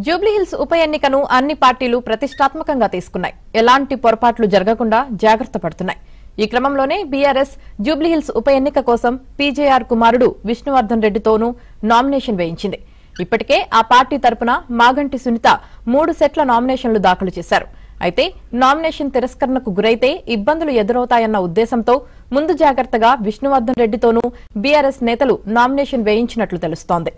జూబ్లీహిల్స్ ఉప ఎన్నికను అన్ని పార్టీలు ప్రతిష్టాత్మకంగా తీసుకున్నాయి. ఎలాంటి పొరపాట్లు జరగకుండా జాగ్రత్త పడుతున్నాయి. ఈ క్రమంలోనే బీఆర్ఎస్ జూబ్లీహిల్స్ ఉప ఎన్నిక కోసం పీజేఆర్ కుమారుడు విష్ణువర్ధన్ రెడ్డితోనూ నామినేషన్ వేయించింది. ఇప్పటికే ఆ పార్టీ తరపున మాగంటి సునీత 3 సెట్ల నామినేషన్లు దాఖలు చేశారు. అయితే నామినేషన్ తిరస్కరణకు గురైతే ఇబ్బందులు ఎదురవుతాయన్న ఉద్దేశంతో ముందు జాగ్రత్తగా విష్ణువర్ధన్ రెడ్డితోనూ బీఆర్ఎస్ నేతలు నామినేషన్ వేయించినట్లు తెలుస్తోంది.